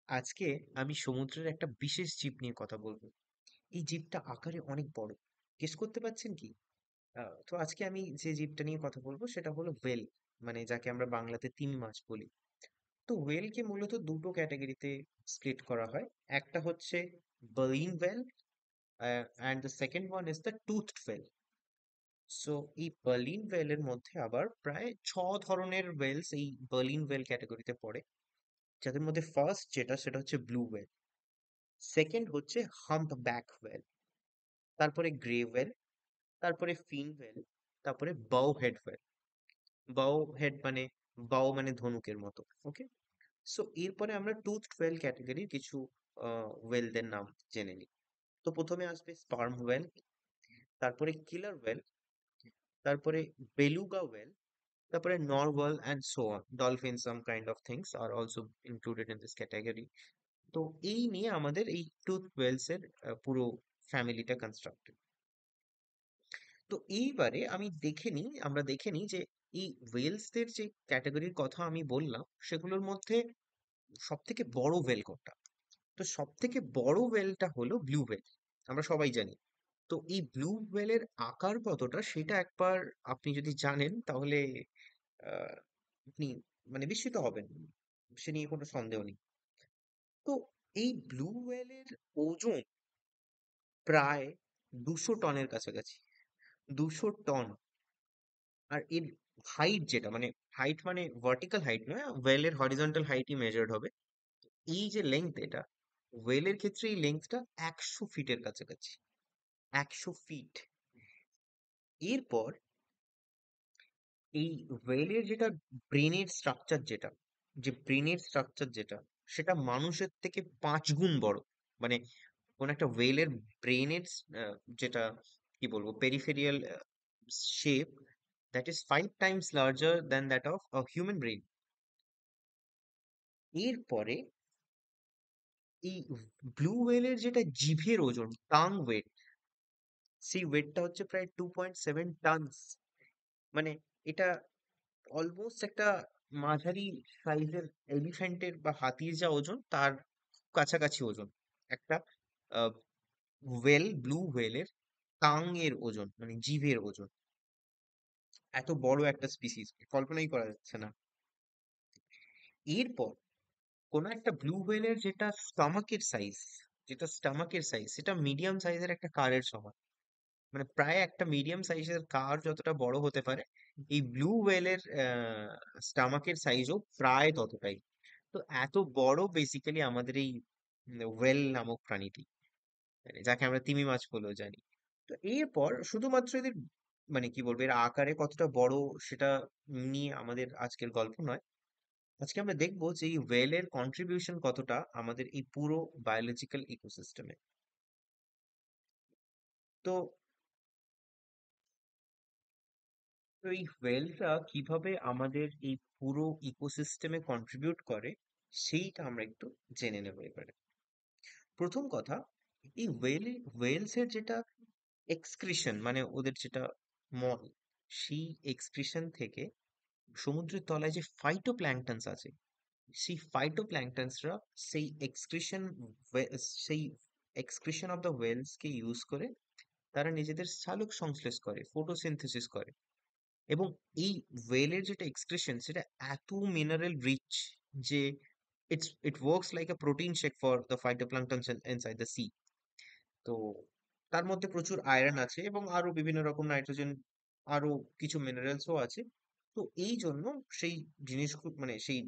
আজকে আমি সমুদ্রের একটা বিশেষ জীব নিয়ে কথা বলবো। এই জীবটা আকারে অনেক বড়। গেস করতে পারছেন কি? তো আজকে আমি যে জীবটা নিয়ে কথা বলবো সেটা হলো হোয়েল, মানে যাকে আমরা বাংলাতে তিমি মাছ বলি। তো হোয়েলকে মূলত দুটো ক্যাটাগরিতে স্প্লিট করা হয়। একটা হচ্ছে baleen whale, and the second one is the toothed whale. So এই বার্লিন হোয়েলের মধ্যে আবার প্রায় ধরনের ওয়েলস এই বার্লিন হোয়েল ক্যাটাগরিতে পড়ে, যাদের মধ্যে ফার্স্ট যেটা সেটা হচ্ছে ব্লু হোয়েল, সেকেন্ড হচ্ছে হাম্প ব্যাক হোয়েল, তারপরে গ্রে হোয়েল, তারপরে ফিন হোয়েল, তারপরে বাও হেড হোয়েল। বাও হেড মানে বাও মানে ধনুকের মতো। ওকে, সো এরপরে আমরা টুথ হোয়েল ক্যাটাগরির কিছু হোয়েলদের নাম জেনে নিই। তো প্রথমে আসবে স্পার্ম হোয়েল, তারপরে কিলার হোয়েল, তারপরে বেলুগা হোয়েল, তারপরে Narwal and so on. Dolphin some kind of things are also included in this category. তো এই নিয়ে আমাদের এই টুথ হোয়েলস এর পুরো ফ্যামিলিটা কনস্ট্রাক্টেড। তো এইবারে আমরা দেখে নিই যে এই ওয়েলসদের যে ক্যাটাগরির কথা আমি বললাম সেগুলোর মধ্যে সব থেকে বড় ওয়েল কোনটা। তো সব থেকে বড় ওয়েলটা হলো ব্লু ওয়েল, আমরা সবাই জানি। তো এই ব্লু ওয়েলের আকার কতটা সেটা একবার আপনি যদি জানেন তাহলে আহ, আপনি মানে বিস্মিত হবেন, সে নিয়ে কোনো সন্দেহ নেই। তো এই ব্লু ওয়েলের ওজন প্রায় 200 টনের কাছাকাছি। 200 টন। আর এর হাইট যেটা, মানে হাইট মানে ভার্টিক্যাল হাইট নয়, ওয়েলের হরিজন্টাল হাইটই মেজার্ড হবে। এই যে লেংথ, এটা ওয়েলের ক্ষেত্রে এই লেংথটা 100 ফিটের কাছাকাছি। 100 ফিট। এরপর এই ওয়েলের যেটা ব্রেনের স্ট্রাকচার, যেটা সেটা মানুষের থেকে 5 গুণ বড়। মানে কোন একটা ওয়েলের ব্রেনের যেটা কি বলবো, peripheral shape, that is 5 Times larger than that of human brain. এরপরে এই ব্লু হোয়েলের যেটা জিভের ওজন, টাং ওয়েট, সেই ওয়েটটা হচ্ছে প্রায় 2.7 টনস। মানে এটা অলমোস্ট একটা মাঝারি সাইজের এলিফ্যান্টের বা হাতির যা ওজন তার কাছাকাছি ওজন একটা ব্লু হোয়েলের টাং এর ওজন, মানে জিভের ওজন। এত বড় একটা স্পিসিস কল্পনাই করা যাচ্ছে না। এরপর কোন একটা ব্লু হোয়েলের যেটা স্টামাকের সাইজ সেটা মিডিয়াম সাইজের একটা কারের সমান। মানে প্রায় একটা মিডিয়াম সাইজের কার যতটা বড় হতে পারে, এই ব্লু হোয়েলের স্টামাকের সাইজও প্রায় ততটাই। তো এত বড় বেসিক্যালি আমাদের এই হোয়েল নামক প্রাণীটি, মানে যাকে আমরা তিমি মাছ বলেও জানি। তো এরপর শুধুমাত্র এদের মানে কি বলবো, এর আকারে কতটা বড় সেটা নিয়ে আমাদের আজকের গল্প নয়। আজকে আমরা দেখবো যে এই ওয়েলের কন্ট্রিবিউশন কতটা আমাদের এই পুরো বায়োলজিক্যাল ইকোসিস্টেমে। তো তো এই হোয়েলটা কিভাবে আমাদের এই পুরো ইকোসিস্টেমে কন্ট্রিবিউট করে সেইটা আমরা একটু জেনে নেবো এবারে। প্রথম কথা, এই ওয়েলসের যেটা এক্সক্রিশন, মানে ওদের যেটা মল, সেই এক্সক্রিশন থেকে সমুদ্রের তলায় যে ফাইটোপ্ল্যাঙ্কটনস আছে, সেই ফাইটোপ্ল্যাঙ্কটনসরা সেই এক্সক্রিশন সেই এক্সক্রিশন অফ দ্য ওয়েলসকে ইউজ করে তারা নিজেদের সালোক সংশ্লেষ করে, ফটোসিনথেসিস করে। এবং এই ওয়েলের যেটা এক্সক্রিশন সেটা এত মিনারেল রিচ যে it works like a protein shake for the phytoplanktons inside the sea. তো তার মধ্যে প্রচুর আয়রন আছে এবং আরো বিভিন্ন রকম নাইট্রোজেন, আরো কিছু মিনারেলসও আছে। তো এই জন্য সেই জিনিসগুলো, মানে সেই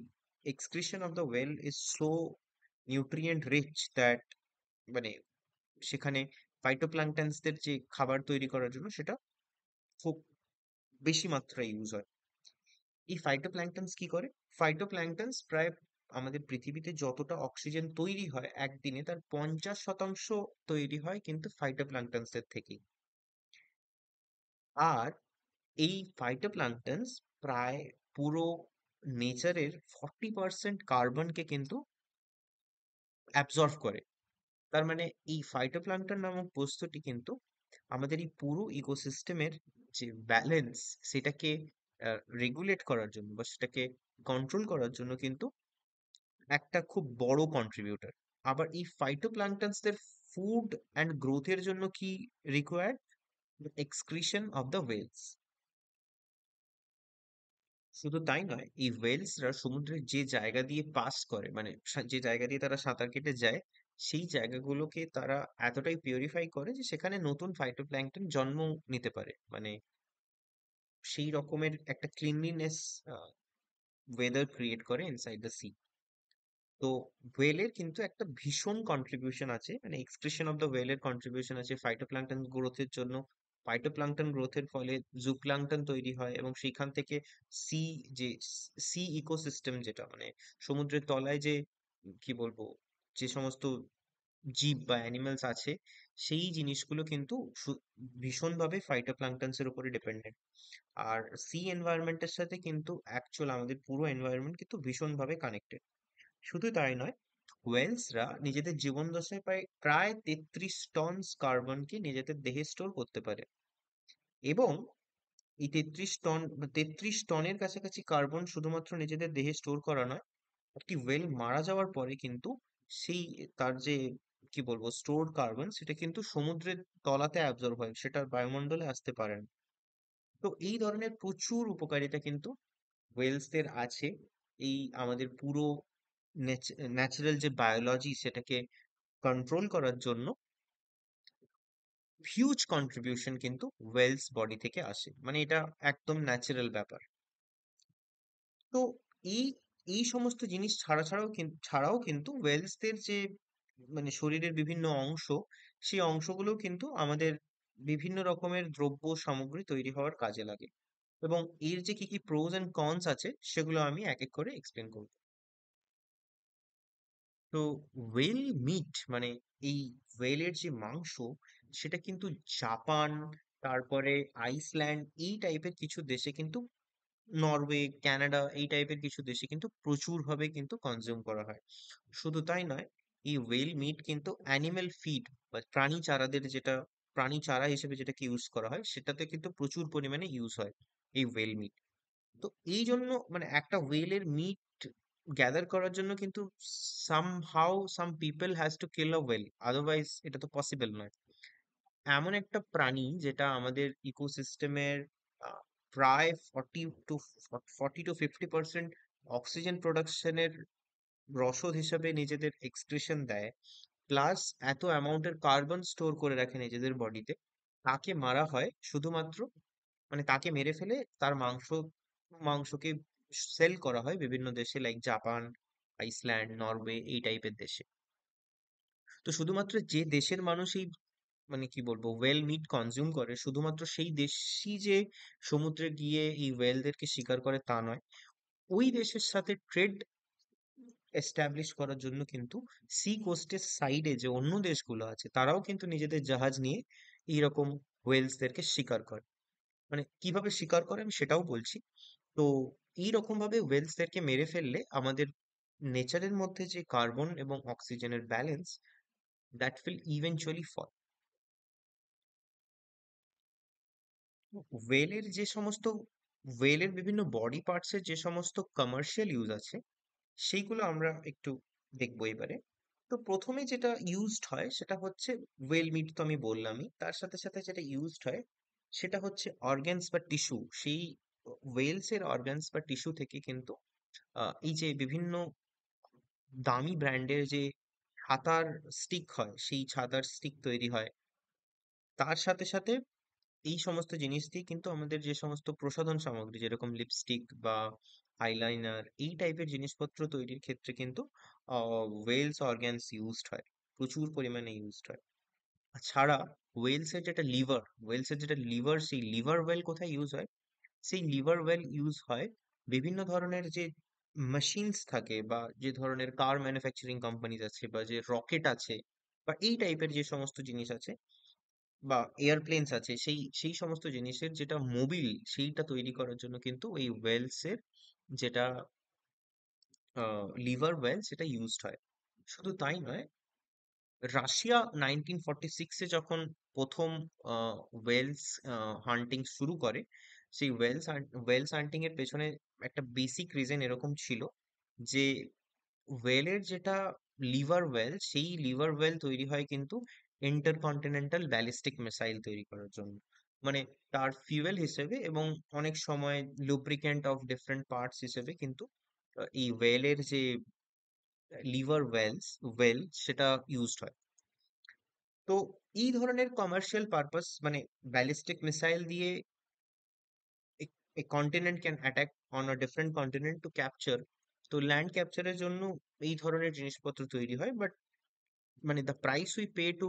excretion of the whale is so nutrient rich that, মানে সেখানে ফাইটোপ্ল্যাঙ্কটনসদের যে খাবার তৈরি করার জন্য সেটা খুব বেশি মাত্রায় ইউজ হয়। এই ফাইটোপ্ল্যাঙ্কটনস কি করে? ফাইটোপ্ল্যাঙ্কটনস প্রায় আমাদের পৃথিবীতে যতটা অক্সিজেন তৈরি হয় একদিনে, তার 50% তৈরি হয় কিন্তু ফাইটোপ্ল্যাঙ্কটনসের থেকেই। আর এই ফাইটোপ্ল্যাঙ্কটনস প্রায় পুরো নেচারের 40% কার্বনকে কিন্তু অ্যাবজর্ব করে। তার মানে এই ফাইটোপ্ল্যাঙ্কটন নামক বস্তুটি কিন্তু আমাদের এই পুরো ইকোসিস্টেমের যে ব্যালেন্স সেটাকে রেগুলেট করার জন্য বা সেটাকে কন্ট্রোল করার জন্য কিন্তু একটা খুব বড় কন্ট্রিবিউটর। আবার এই ফাইটোপ্ল্যাঙ্কটনসদের ফুড অ্যান্ড গ্রোথের জন্য কি required? Excretion of the whales. শুধু তাই নয়, এই ওয়েলসরা সমুদ্রের যে জায়গা দিয়ে পাস করে, মানে যে জায়গা দিয়ে তারা সাঁতার কেটে যায়, সেই জায়গাগুলোকে তারা এতটাই পিউরিফাই করে যে সেখানে নতুন ফাইটোপ্ল্যাঙ্কটন জন্ম নিতে পারে, মানে সেই রকমের একটা ক্লিনলিনেস ওয়েদার ক্রিয়েট করে ইনসাইড দ্য সি। তো ওয়েলের কিন্তু একটা ভীষণ কন্ট্রিবিউশন আছে, মানে এক্সক্রিশন অফ দ্য ওয়েলের কন্ট্রিবিউশন আছে ফাইটোপ্ল্যাঙ্কটন গ্রোথের জন্য। ফাইটোপ্ল্যাঙ্কটন গ্রোথের ফলে জুপ্লাঙ্কটন তৈরি হয় এবং সেইখান থেকে সি, যে সি ইকোসিস্টেম, যেটা মানে সমুদ্রের তলায় যে কি বলবো, যে সমস্ত জীব বা অ্যানিমালস আছে, সেই জিনিসগুলো কিন্তু ভীষণভাবে ফাইটোপ্ল্যাঙ্কটনস এর উপরে ডিপেন্ডেন্ট। আর সি এনভায়রনমেন্টের সাথে কিন্তু অ্যাকচুয়াল আমাদের পুরো এনভায়রনমেন্ট কিন্তু ভীষণভাবে কানেক্টেড। শুধু তাই নয়, ওয়েলসরা নিজেদের জীবনদশায় প্রায় প্রায় 33 টন কার্বনকে নিজেদের দেহে স্টোর করতে পারে। এবং এই 33 টনের কাছাকাছি কার্বন শুধুমাত্র নিজেদের দেহে স্টোর করা নয়, একটি ওয়েল মারা যাওয়ার পরে কিন্তু সেই, তার যে কি বলবো স্টোরড কার্বন, সেটা কিন্তু সমুদ্রের তলাতে অ্যাবজর্ব হয়, সেটা বায়ুমণ্ডলে আসতে পারে না। তো এই ধরনের প্রচুর উপকারিতা কিন্তু ওয়েলসদের আছে এই আমাদের পুরো ন্যাচারাল যে বায়োলজি সেটাকে কন্ট্রোল করার জন্য। হিউজ কন্ট্রিবিউশন কিন্তু ওয়েলস বডি থেকে আসে, মানে এটা একদম ন্যাচারাল ব্যাপার। তো এই এই সমস্ত জিনিস ছাড়াও কিন্তু ওয়েলসদের যে মানে শরীরের বিভিন্ন অংশ, সেই অংশগুলো কিন্তু আমাদের বিভিন্ন রকমের দ্রব্য সামগ্রী তৈরি হওয়ার কাজে লাগে। এবং এর যে কি কি প্রোজ এন্ড কনস আছে সেগুলো আমি এক এক করে এক্সপ্লেন করব। তো ওয়েল মিট মানে এই ওয়েলের যে মাংস, সেটা কিন্তু জাপান, তারপরে আইসল্যান্ড, এই টাইপের কিছু দেশে কিন্তু, নরওয়ে, কানাডা, এই টাইপের কিছু দেশে কিন্তু প্রচুর ভাবে কিন্তু কনজিউম করা হয়। শুধু তাই নয়, এই ওয়েল মিট কিন্তু অ্যানিমেল ফিড বা প্রাণী চারাদের যেটা, প্রাণী চারা হিসেবে যেটাকে ইউজ করা হয়, সেটাতে কিন্তু প্রচুর পরিমাণে ইউজ হয় এই ওয়েল মিট। তো এই জন্য মানে একটা ওয়েলের মিট গ্যাদার করার জন্য কিন্তু some people has to kill a well, otherwise এটা তো পসিবল নয়। এমন একটা প্রাণী যেটা আমাদের ইকোসিস্টেমের প্রায় 40 to 50% অক্সিজেন প্রোডাকশনের রসদ হিসেবে নিজেদের এক্সক্রিশন দেয়, প্লাস এত অ্যামাউন্টের কার্বন স্টোর করে রাখে নিজেদের বডিতে, তাকে মারা হয় শুধুমাত্র, মানে তাকে মেরে ফেলে তার মাংসকে সেল করা হয় বিভিন্ন দেশে, লাইক জাপান, আইসল্যান্ড, নরওয়ে, এই টাইপের দেশে। তো শুধুমাত্র যে দেশের মানুষ এই মানে কি বলবো ওয়েল মিট কনজিউম করে, শুধুমাত্র সেই দেশই যে সমুদ্রে গিয়ে এই ওয়েলদেরকে শিকার করে তা নয়, ওই দেশের সাথে ট্রেড এস্টাবলিশ করার জন্য কিন্তু সি কোস্টের সাইডে যে অন্য দেশগুলো আছে, তারাও কিন্তু নিজেদের জাহাজ নিয়ে এইরকম ওয়েলসদেরকে শিকার করে। মানে কিভাবে শিকার করে আমি সেটাও বলছি। তো এই রকম ভাবে ওয়েলসদেরকে মেরে ফেললে আমাদের নেচারের মধ্যে যে কার্বন এবং অক্সিজেনের ব্যালেন্স, দ্যাট উইল ইভেনচুয়ালি ফল। ওয়েলের যে সমস্ত ওয়েলের বিভিন্ন বডি পার্টসের যে সমস্ত কমার্শিয়াল ইউজ আছে, সেইগুলো আমরা একটু দেখবো এবারে। তো প্রথমে যেটা ইউজড হয় সেটা হচ্ছে ওয়েল মিট, তো আমি বললামই, তার সাথে সাথে যেটা ইউজড হয় সেটা হচ্ছে অর্গানস বা টিস্যু। সেই ওয়েলস এর অর্গানস বা টিস্যু থেকে কিন্তু এই যে বিভিন্ন দামি ব্র্যান্ডের যে ছাতার স্টিক হয়, সেই ছাতার স্টিক তৈরি হয়। তার সাথে সাথে এই সমস্ত জিনিস দিয়ে কিন্তু আমাদের যে সমস্ত প্রসাধন সামগ্রী, যেরকম লিপস্টিক বা আইলাইনার, এই টাইপের জিনিসপত্র তৈরির ক্ষেত্রে কিন্তু ওয়েলস অর্গানস ইউজড হয়, প্রচুর পরিমাণে ইউজড হয়। ছাড়া ওয়েলসের যেটা লিভার, সেই লিভার ওয়েল কোথায় ইউজ হয়? সেই লিভার ওয়েল ইউজ হয় বিভিন্ন ধরনের যে মেশিনস থাকে, বা যে ধরনের কার ম্যানুফ্যাকচারিং কোম্পানিজ আছে, বা যে রকেট আছে, বা এই টাইপের যে সমস্ত জিনিস আছে, বা এয়ারপ্লেনস আছে, সেই সেই সমস্ত জিনিসের যেটা মোবিল, সেইটা তৈরি করার জন্য কিন্তু এই ওয়েলসের যেটা লিভার ওয়েল, সেটা ইউজড হয়। শুধু তাই নয়, রাশিয়া 1946-এ যখন প্রথম ওয়েলস হান্টিং শুরু করে, সেই ওয়েলস হান্টিং এর পেছনে একটা বেসিক রিজন এরকম ছিল যে ওয়েলের যেটা লিভার ওয়েল, সেই লিভার ওয়েল তৈরি হয় কিন্তু ইন্টারকন্টিনেন্টাল ব্যালিস্টিক মিসাইল তৈরি করার জন্য। মানে তার ফিউয়েল হিসেবে এবং অনেক সময় লুব্রিক্যান্ট অফ ডিফারেন্ট পার্টস হিসেবে কিন্তু এই ওয়েলের যে লিভার ওয়েল সেটা ইউজড হয়। তো এই ধরনের কমার্শিয়াল পারপাস, মানে ব্যালিস্টিক মিসাইল দিয়ে a continent can attack on a different continent to capture, তো ল্যান্ড ক্যাপচারের জন্য এই ধরনের জিনিসপত্র তৈরি হয়। বাট মানে the price we pay to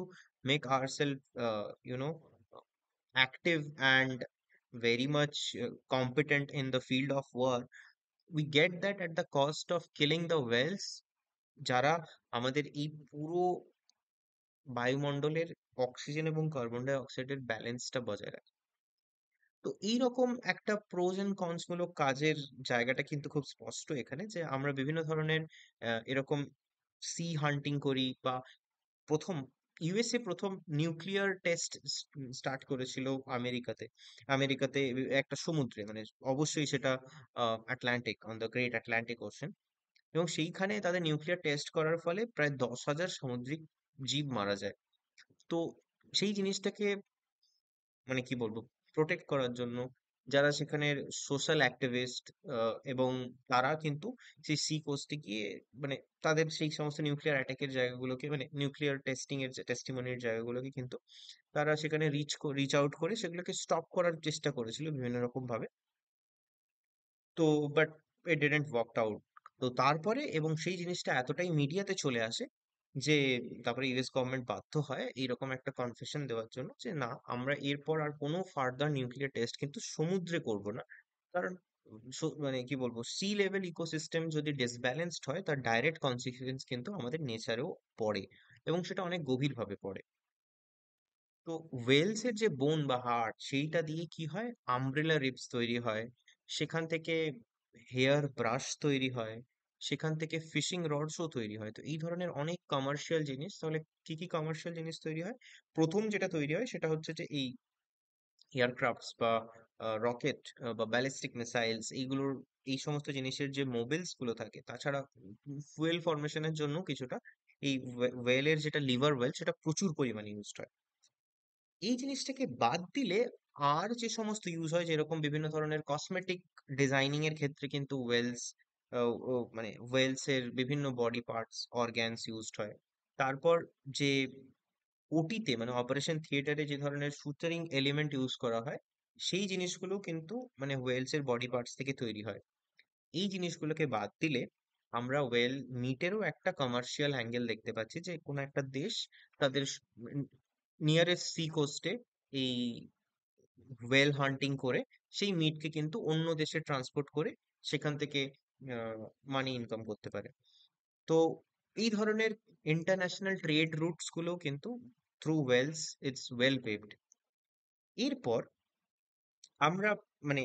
make ourselves you know active and very much competent in the field of war, we get that at the cost of killing the whales, যারা আমাদের এই পুরো বায়ুমণ্ডলের অক্সিজেন এবং carbon die অক্সাইডের ব্যালেন্সটা বজায় রাখে। তো এইরকম একটা প্রোজ এন্ড কনস মূলক কাজের জায়গাটা কিন্তু খুব স্পষ্ট এখানে, যে আমরা বিভিন্ন ধরনের এরকম সি হান্টিং করি, বা প্রথম ইউএসএ প্রথম নিউক্লিয়ার টেস্ট স্টার্ট করেছিল আমেরিকাতে। আমেরিকাতে একটা সমুদ্রে, মানে অবশ্যই সেটা Atlantic, on the great Atlantic ocean. এবং সেইখানে তাদের নিউক্লিয়ার টেস্ট করার ফলে প্রায় 10,000 সামুদ্রিক জীব মারা যায়। তো সেই জিনিসটাকে মানে কি বলবো, প্রোটেক্ট করার জন্য যারা সেখানের সোশ্যাল অ্যাক্টিভিস্ট এবং তারা কিন্তু সেই সি কোস্টে গিয়ে, মানে তাদের সেই সমস্ত নিউক্লিয়ার অ্যাটাকের জায়গাগুলোকে, মানে নিউক্লিয়ার টেস্টিং এর যে টেস্টিমনির জায়গাগুলোকে কিন্তু তারা সেখানে রিচ আউট করে সেগুলোকে স্টপ করার চেষ্টা করেছিল বিভিন্ন রকম ভাবে। তো but it didn't worked out. তো তারপরে এবং সেই জিনিসটা এতটাই মিডিয়াতে চলে আসে যে তারপরে ইউএস গভর্নমেন্ট বাধ্য হয় এইরকম একটা কনফেশন দেওয়ার জন্য, যে না, আমরা এরপর আর কোনো ফার্দার নিউক্লিয়ার টেস্ট কিন্তু সমুদ্রে করব না। কারণ মানে কি বলবো, সি লেভেল ইকোসিস্টেম যদি ডিসব্যালেন্সড হয় তার ডাইরেক্ট কনসিকুয়েন্স কিন্তু আমাদের নেচারেও পড়ে, এবং সেটা অনেক গভীরভাবে পড়ে। তো ওয়েলস এর যে বোন বা হাড়, সেইটা দিয়ে কি হয়, আমব্রেলা রিবস তৈরি হয়, সেখান থেকে হেয়ার ব্রাশ তৈরি হয়, সেখান থেকে ফিশিং রডসও তৈরি হয়। তো এই ধরনের অনেক কমার্শিয়াল জিনিস, তাহলে কি কি কমার্শিয়াল জিনিস তৈরি হয়? প্রথম যেটা তৈরি হয় সেটা হচ্ছে যে এই এয়ারক্রাফটস বা রকেট বা ব্যালিস্টিক মিসাইলস, এইগুলোর এই সমস্ত জিনিসের যে মোবিলস গুলো থাকে, তাছাড়া ফুয়েল ফরমেশনের জন্য কিছুটা এই ওয়েলের যেটা লিভার ওয়েল সেটা প্রচুর পরিমাণে ইউজ হয়। এই জিনিসটাকে বাদ দিলে আর যে সমস্ত ইউজ হয়, যেরকম বিভিন্ন ধরনের কসমেটিক ডিজাইনিং এর ক্ষেত্রে কিন্তু মানে ওয়েলস এর বিভিন্ন বডি পার্টস অর্গ্যানস ইউজড হয়। তারপর যে ওটিতে, মানে অপারেশন থিয়েটারে যে ধরনের শুটারিং এলিমেন্ট ইউজ করা হয়, সেই জিনিসগুলো কিন্তু মানে ওয়েলস এর বডি পার্টস থেকে তৈরি হয়। এই জিনিসগুলোকে বাদ দিলে আমরা ওয়েল মিটেরও একটা কমার্শিয়াল অ্যাঙ্গেল দেখতে পাচ্ছি, যে কোনো একটা দেশ তাদের নিয়ারেস্ট সি কোস্টে এই ওয়েল হান্টিং করে সেই মিটকে কিন্তু অন্য দেশে ট্রান্সপোর্ট করে সেখান থেকে মানি ইনকাম করতে পারে। তো এই ধরনের ইন্টারন্যাশনাল ট্রেড রুটস গুলো কিন্তু through whales it's well paved. এরপর আমরা মানে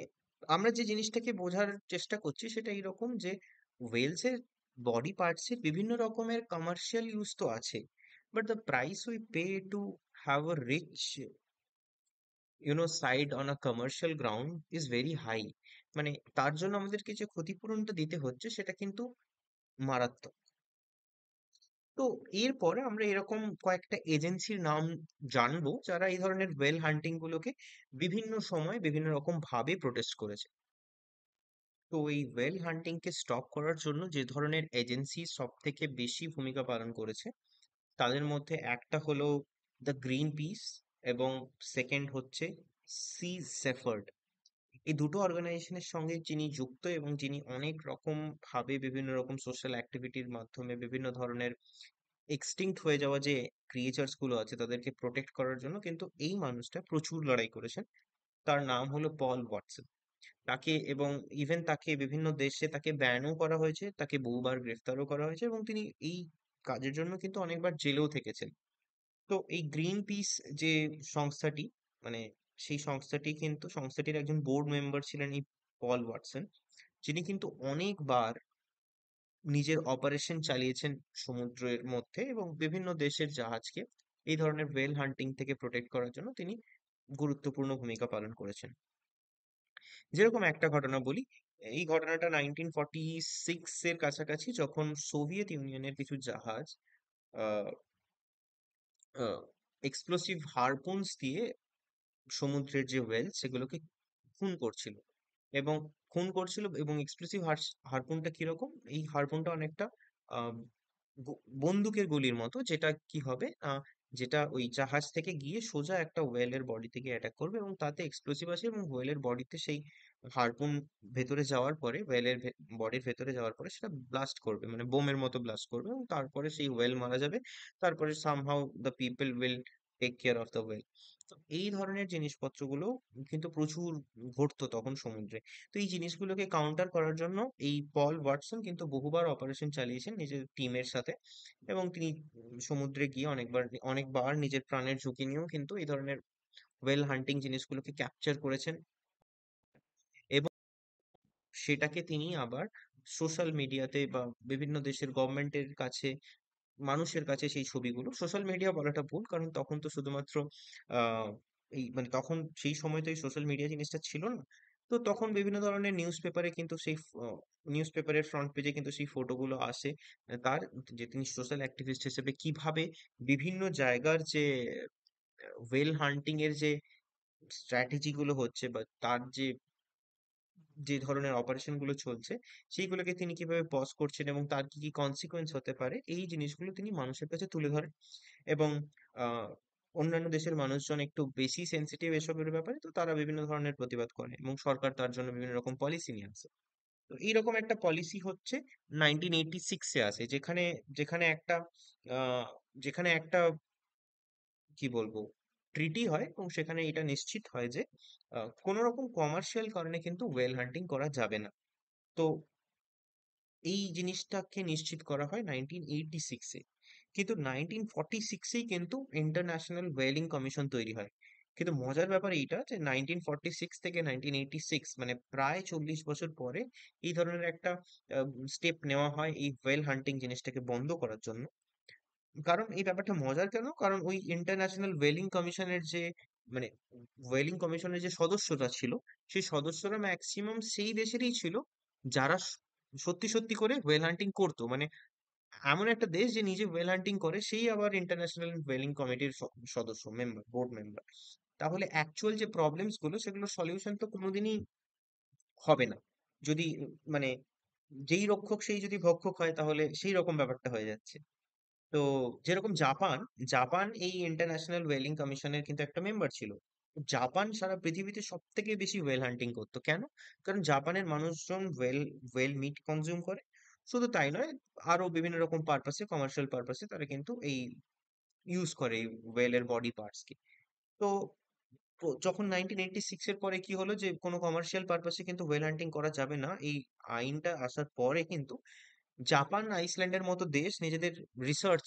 আমরা যে জিনিসটাকে বোঝার চেষ্টা করছি সেটা এইরকম, যে ওয়েলসের বডি পার্টসের বিভিন্ন রকমের কমার্শিয়াল ইউজ তো আছে, but the price we pay to have a rich side on a commercial ground is very high. মানে তার জন্য আমাদেরকে যে ক্ষতিপূরণটা দিতে হচ্ছে সেটা কিন্তু মারাত্মক। তো এরপরে আমরা এরকম কয়েকটা এজেন্সির নাম জানবো যারা এই ধরনের ওয়েল হান্টিং গুলোকে বিভিন্ন সময় বিভিন্ন রকম ভাবে প্রোটেস্ট করেছে। তো এই ওয়েল হান্টিং কে স্টপ করার জন্য যে ধরনের এজেন্সি সব থেকে বেশি ভূমিকা পালন করেছে, তাদের মধ্যে একটা হলো দ্য গ্রিন পিস, এবং সেকেন্ড হচ্ছে সি সেফার্ড। এই দুটো অর্গানাইজেশনের সঙ্গে যিনি যুক্ত এবং যিনি অনেক রকম ভাবে বিভিন্ন রকম সোশ্যাল অ্যাক্টিভিটির মাধ্যমে বিভিন্ন ধরনের এক্সটিংক্ট হয়ে যাওয়া যে ক্রিয়েচার্স গুলো আছে তাদেরকে প্রোটেক্ট করার জন্য কিন্তু এই মানুষটা প্রচুর লড়াই করেছেন। তার নাম হলো পল ওয়াটসন। তাকে এবং ইভেন তাকে বিভিন্ন দেশে তাকে ব্যানও করা হয়েছে, তাকে বহুবার গ্রেফতারও করা হয়েছে, এবং তিনি এই কাজের জন্য কিন্তু অনেকবার জেলেও থেকেছেন। তো এই গ্রিন পিস যে সংস্থাটি, মানে সেই সংস্থাটির একজন বোর্ড মেম্বার ছিলেন এই পল ওয়াটসন, যিনি কিন্তু অনেকবার নিজের অপারেশন চালিয়েছেন সমুদ্রের মধ্যে, এবং বিভিন্ন দেশের জাহাজকে এই ধরনের ওয়েল হান্টিং থেকে প্রোটেক্ট করার জন্য তিনি গুরুত্বপূর্ণ ভূমিকা পালন করেছেন। যেরকম একটা ঘটনা বলি, এই ঘটনাটা 1946 এর কাছাকাছি, যখন সোভিয়েত ইউনিয়নের কিছু জাহাজ আহ এক্সপ্লোসিভ হারপুনস দিয়ে সমুদ্রের যে ওয়েল সেগুলোকে খুন করছিল। এবং এবং এক্সপ্লোসিভ হারপুনটা কিরকম, এই হারপুনটা অনেকটা আহ, বন্দুকের গুলির মতো, যেটা কি হবে যেটা ওই জাহাজ থেকে গিয়ে সোজা একটা ওয়েলের বডিতে গিয়ে অ্যাটাক করবে, এবং তাতে এক্সপ্লোসিভ আছে, এবং ওয়েলের বডিতে সেই হারপুন ভেতরে যাওয়ার পরে, ওয়েলের বডির ভেতরে যাওয়ার পরে সেটা ব্লাস্ট করবে, মানে বোমের মতো ব্লাস্ট করবে, এবং তারপরে সেই ওয়েল মারা যাবে। তারপরে somehow the people will take care of the whale. তো এই ধরনের জিনিসপত্রগুলো কিন্তু প্রচুর ঘটতো তখন সমুদ্রে। তো এই জিনিসগুলোকে কাউন্টার করার জন্য এই পল ওয়াটসন কিন্তু বহুবার অপারেশন চালিয়েছেন নিজের টিমের সাথে, এবং তিনি সমুদ্রে গিয়ে অনেকবার নিজের প্রাণের ঝুঁকি নিয়েও কিন্তু এই ধরনের ওয়েল হান্টিং জিনিসগুলোকে ক্যাপচার করেছেন। এবং সেটাকে তিনি আবার সোশ্যাল মিডিয়াতে বা বিভিন্ন দেশের গভর্নমেন্টের কাছে, মানুষের কাছে সেই ছবিগুলো, সোশ্যাল মিডিয়া বলাটা ভুল, কারণ তখন তো শুধুমাত্র আহ এই মানে তখন সেই সময় তো এই সোশ্যাল মিডিয়া জিনিসটা ছিল না। তো তখন বিভিন্ন ধরনের নিউজ পেপারে কিন্তু সেই নিউজ পেপারের ফ্রন্ট পেজে কিন্তু সেই ফটোগুলো আসে। তার যে তিনি সোশ্যাল অ্যাক্টিভিস্ট হিসেবে কিভাবে বিভিন্ন জায়গার যে ওয়েল হান্টিং এর যে স্ট্র্যাটেজি গুলো হচ্ছে, বা তার যে যে ধরনের অপারেশন গুলো চলছে, সেইগুলোকে তিনি কিভাবে পজ করছেন, এবং তার কি কি কনসিকোয়েন্স হতে পারে, এই জিনিসগুলো তিনি মানুষের কাছে তুলে ধরেন। এবং আহ অন্যান্য দেশের মানুষজন একটু বেশি সেনসিটিভ এসবের ব্যাপারে, তো তারা বিভিন্ন ধরনের প্রতিবাদ করে, এবং সরকার তার জন্য বিভিন্ন রকম পলিসি নিয়ে আসে। তো এইরকম একটা পলিসি হচ্ছে 1986-এ আসে, যেখানে যেখানে একটা আহ যেখানে একটা কি বলবো ট্রিটি হয়, এবং সেখানে এটা নিশ্চিত হয় যে কোনো রকম কমার্শিয়াল কারণে কিন্তু ওয়েল হান্টিং করা যাবে না। তো এই জিনিসটাকে নিশ্চিত করা হয় 1986-এ। কিন্তু 1946-এই কিন্তু ইন্টারন্যাশনাল ওয়েলিং কমিশন তৈরি হয়। কিন্তু মজার ব্যাপার এইটা যে 1946 থেকে 1986, মানে প্রায় 40 বছর পরে এই ধরনের একটা স্টেপ নেওয়া হয় এই ওয়েল হান্টিং জিনিসটাকে বন্ধ করার জন্য। কারণ এই ব্যাপারটা মজার কেন, কারণ ওই ইন্টারন্যাশনাল ওয়েলিং কমিশনের যে মানে ওয়েলিং কমিশনের যে সদস্যরা ছিল, সেই সদস্যরা ম্যাক্সিমাম সেই দেশেরই ছিল যারা সত্যি সত্যি করে ওয়েল হান্টিং করতো। মানে এমন একটা দেশ যে নিজে ওয়েল হান্টিং করে, সেই আবার ইন্টারন্যাশনাল ওয়েলিং কমিটির সদস্য, মেম্বার, বোর্ড মেম্বার। তাহলে অ্যাকচুয়াল যে প্রবলেমস গুলো, সেগুলোর সলিউশন তো কোনোদিনই হবে না। যদি মানে যেই রক্ষক সেই যদি ভক্ষক হয়, তাহলে সেই রকম ব্যাপারটা হয়ে যাচ্ছে। তো যেরকম জাপান, জাপান এই ইন্টারন্যাশনাল ওয়েলিং কমিশনের কিন্তু একটা মেম্বার ছিল। জাপান সারা পৃথিবীতে সব থেকে বেশি ওয়েল হান্টিং করতো। কেন? কারণ জাপানের মানুষজন ওয়েল মিট কনজিউম করে। শুধু তাই নয়, আরো বিভিন্ন রকম পারপাসে, কমার্শিয়াল পারপাসে তারা কিন্তু এই ইউজ করে এই ওয়েলের বডি পার্টস কে। তো যখন 1986 এর পরে কি হলো, যে কোনো কমার্শিয়াল পারপাসে কিন্তু ওয়েল হান্টিং করা যাবে না, এই আইনটা আসার পরে কিন্তু জাপান, আইসল্যান্ডের মতো দেশ নিজেদের রিসার্চ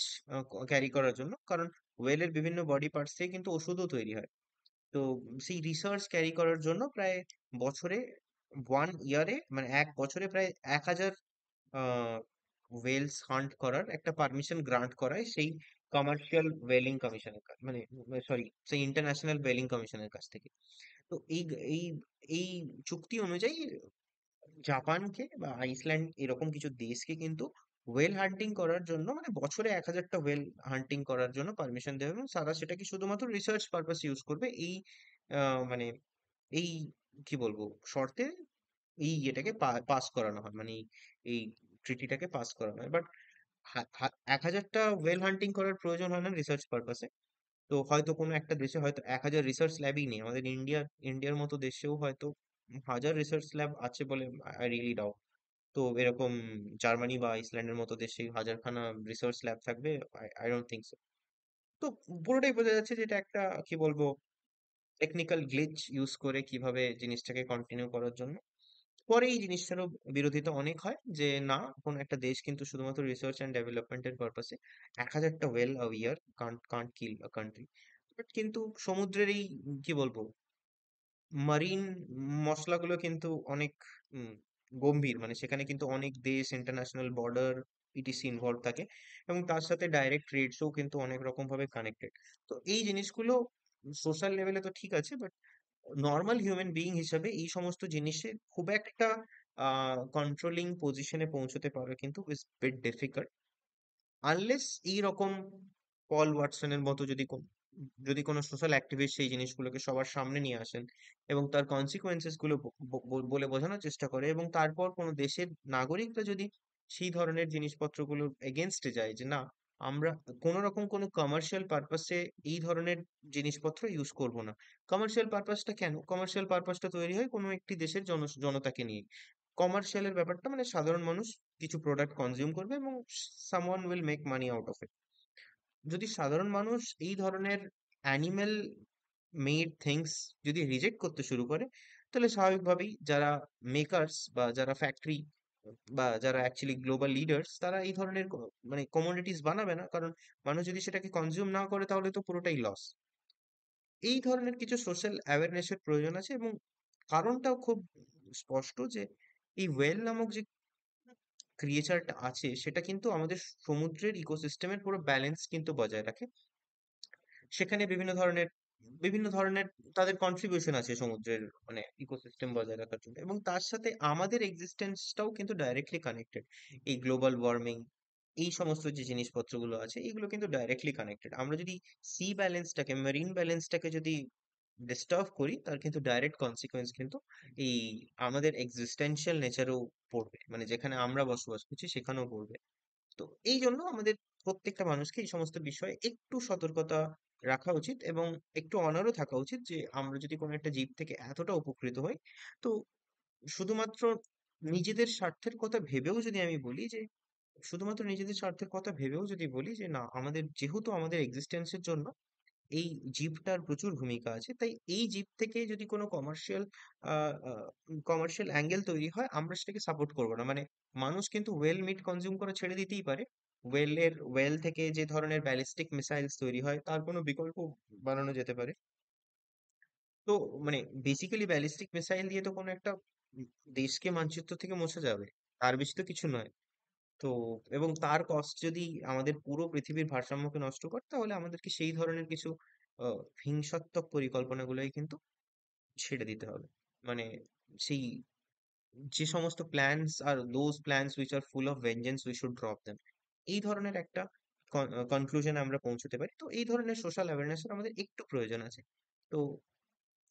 ক্যারি করার জন্য, কারণ ওয়েলের বিভিন্ন বডি পার্টস থেকে কিন্তু ওষুধও তৈরি হয়। তো সেই রিসার্চ ক্যারি করার জন্য প্রায় বছরে, 1 ইয়ারে, মানে 1 বছরে প্রায় 1,000 ওয়েলস হান্ট করার একটা পারমিশন গ্রান্ট করায় সেই কমার্শিয়াল ওয়েলিং কমিশনের মানে সরি, সেই ইন্টারন্যাশনাল ওয়েলিং কমিশনের কাছ থেকে। তো এই এই চুক্তি অনুযায়ী জাপানকে বা আইসল্যান্ড এরকম কিছু দেশকে কিন্তু ওয়েল হান্টিং করার জন্য, মানে বছরে 1,000টা ওয়েল হান্টিং করার জন্য পারমিশন দেবে, এবং তারা সেটাকে শুধুমাত্র রিসার্চ পারপাস ইউজ করবে, এই মানে এই কি বলবো শর্তে এই এটাকে পাস করানো হয়, মানে এই ট্রিটিটাকে পাস করানো হয়। বাট 1,000টা ওয়েল হান্টিং করার প্রয়োজন হয় না রিসার্চ পারপাসে। তো হয়তো কোনো একটা দেশে হয়তো 1,000 রিসার্চ ল্যাবই নেই, আমাদের ইন্ডিয়ার মতো দেশেও হয়তো 1,000 রিসার্চ ল্যাব আছে বলে আই রিয়েলি ডাউট। তো এরকম জার্মানি বা আইসল্যান্ডের মতো দেশে 1,000খানা রিসার্চ ল্যাব থাকবে? I don't think so. তো পুরোটাই বোঝা যাচ্ছে যে এটা একটা কি বলবো টেকনিক্যাল গ্লিচ ইউজ করে কিভাবে জিনিসটাকে কন্টিনিউ করার জন্য। পরে এই জিনিসটারও বিরোধিতা অনেক হয়, যে না, কোনো একটা দেশ কিন্তু শুধুমাত্র রিসার্চ অ্যান্ড ডেভেলপমেন্টের পারপাসে 1,000টা well year can't kill a country. But কিন্তু সমুদ্রের এই কি বলবো মারিন মশলাগুলো কিন্তু অনেক উম, গম্ভীর, মানে সেখানে কিন্তু অনেক দেশ, ইন্টারন্যাশনাল বর্ডার, ইটিসি ইনভলভ থাকে, এবং তার সাথে ডাইরেক্ট ট্রেডসও কিন্তু অনেক রকম ভাবে কানেক্টেড। তো এই জিনিসগুলো সোশ্যাল লেভেলে তো ঠিক আছে, বাট নর্মাল হিউম্যান বিইং হিসাবে এই সমস্ত জিনিসে খুব একটা কন্ট্রোলিং পজিশনে পৌঁছতে পারা কিন্তু ইজ বিট ডিফিকাল্ট, আনলেস এইরকম পল ওয়াটসনের মতো যদি কোনো সোশ্যাল অ্যাক্টিভিস্ট সেই জিনিসগুলোকে সবার সামনে নিয়ে আসেন এবং তার কনসিকুয়েন্সেস গুলো বলে বোঝানোর চেষ্টা করে, এবং তারপর কোনো দেশের নাগরিকরা যদি সেই ধরনের জিনিসপত্রগুলোর এগেনস্টে যায় যে না, আমরা কোনো রকম কোনো কমার্শিয়াল পারপাসে এই ধরনের জিনিসপত্র ইউজ করব না। কমার্শিয়াল পারপাসটা কেন? কমার্শিয়াল পারপাসটা তৈরি হয় কোনো একটি দেশের জনতাকে নিয়ে। কমার্শিয়ালের ব্যাপারটা মানে সাধারণ মানুষ কিছু প্রোডাক্ট কনজিউম করবে এবং someone will make money out of it. যদি সাধারণ মানুষ এই ধরনের অ্যানিমেল মেড থিংস যদি রিজেক্ট করতে শুরু করে, তাহলে স্বাভাবিকভাবেই যারা মেকার্স বা যারা ফ্যাক্টরি বা যারা অ্যাকচুয়ালি গ্লোবাল লিডার্স, তারা এই ধরনের মানে কমোডিটিস বানাবে না, কারণ মানুষ যদি সেটাকে কনজিউম না করে তাহলে তো পুরোটাই লস। এই ধরনের কিছু সোশ্যাল অ্যাওয়ারনেসের প্রয়োজন আছে, এবং কারণটাও খুব স্পষ্ট যে এই ওয়েল নামক যে ক্রিয়েচারটা আছে সেটা কিন্তু আমাদের সমুদ্রের ইকোসিস্টেমের পুরো ব্যালেন্স কিন্তু বজায় রাখে। সেখানে বিভিন্ন ধরনের তাদের কন্ট্রিবিউশন আছে সমুদ্রের মানে ইকোসিস্টেম বজায় রাখার জন্য, এবং তার সাথে আমাদের এক্সিস্টেন্সটাও কিন্তু ডাইরেক্টলি কানেক্টেড। এই গ্লোবাল ওয়ার্মিং, এই সমস্ত যে জিনিসপত্রগুলো আছে এগুলো কিন্তু ডাইরেক্টলি কানেক্টেড। আমরা যদি সি ব্যালেন্সটাকে, মেরিন ব্যালেন্সটাকে যদি ডিস্টার্ব করি, তার কিন্তু ডাইরেক্ট কনসিকোয়েন্স কিন্তু এই আমাদের এক্সিস্টেন্সিয়াল নেচারেও পড়বে, মানে যেখানে আমরা বসবাস করছি সেখানেও পড়বে। তো এই জন্য আমাদের প্রত্যেকটা মানুষকে এই সমস্ত বিষয়ে একটু সতর্কতা রাখা উচিত, এবং একটু অনারও থাকা উচিত যে আমরা যদি কোনো একটা জীব থেকে এতটা উপকৃত হই, তো শুধুমাত্র নিজেদের স্বার্থের কথা ভেবেও যদি আমি বলি যে শুধুমাত্র নিজেদের স্বার্থের কথা ভেবেও যদি বলি যে না, আমাদের যেহেতু আমাদের এক্সিস্টেন্সের জন্য এই জীবটার প্রচুর ভূমিকা আছে, তাই এই জীব থেকে যদি কোনো কমার্শিয়াল অ্যাঙ্গেল তৈরি হয় আমরা সেটাকে সাপোর্ট করবো না। মানে মানুষ কিন্তু ওয়েল মিট কনজিউম করা ছেড়ে দিতেই পারে, ওয়েল থেকে যে ধরনের ব্যালিস্টিক মিসাইলস তৈরি হয় তার কোনো বিকল্প বানানো যেতে পারে। তো মানে বেসিক্যালি ব্যালিস্টিক মিসাইল দিয়ে তো কোনো একটা উম দেশকে মানচিত্র থেকে মুছে যাবে, তার বেশি তো কিছু নয়। তো এবং তার কস্ট যদি আমাদের পুরো পৃথিবীর ভারসাম্যকে নষ্ট করে, তাহলে আমাদেরকে সেই ধরনের কিছু হিংসাত্মক পরিকল্পনাগুলোই কিন্তু ছেড়ে দিতে হবে। মানে সেই যে সমস্ত প্ল্যানস আর those plans which are full of vengeance we should drop them, এই ধরনের একটা কনক্লুশনে আমরা পৌঁছতে পারি। তো এই ধরনের সোশ্যাল অ্যাওয়ারনেসের আমাদের একটু প্রয়োজন আছে। তো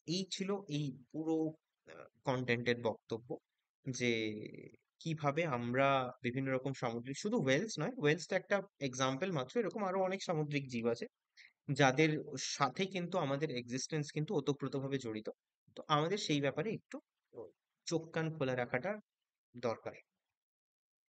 এই ছিল এই পুরো কন্টেন্টের বক্তব্য, যে কিভাবে আমরা বিভিন্ন রকম সামুদ্রিক, শুধু ওয়েলস নয়, ওয়েলস তো একটা এক্সাম্পল মাত্র, এরকম আরো অনেক সামুদ্রিক জীব আছে যাদের সাথে কিন্তু আমাদের এক্সিস্টেন্স কিন্তু ওতপ্রোতভাবে জড়িত। তো আমাদের সেই ব্যাপারে একটু চোখ কান খোলা রাখাটা দরকার।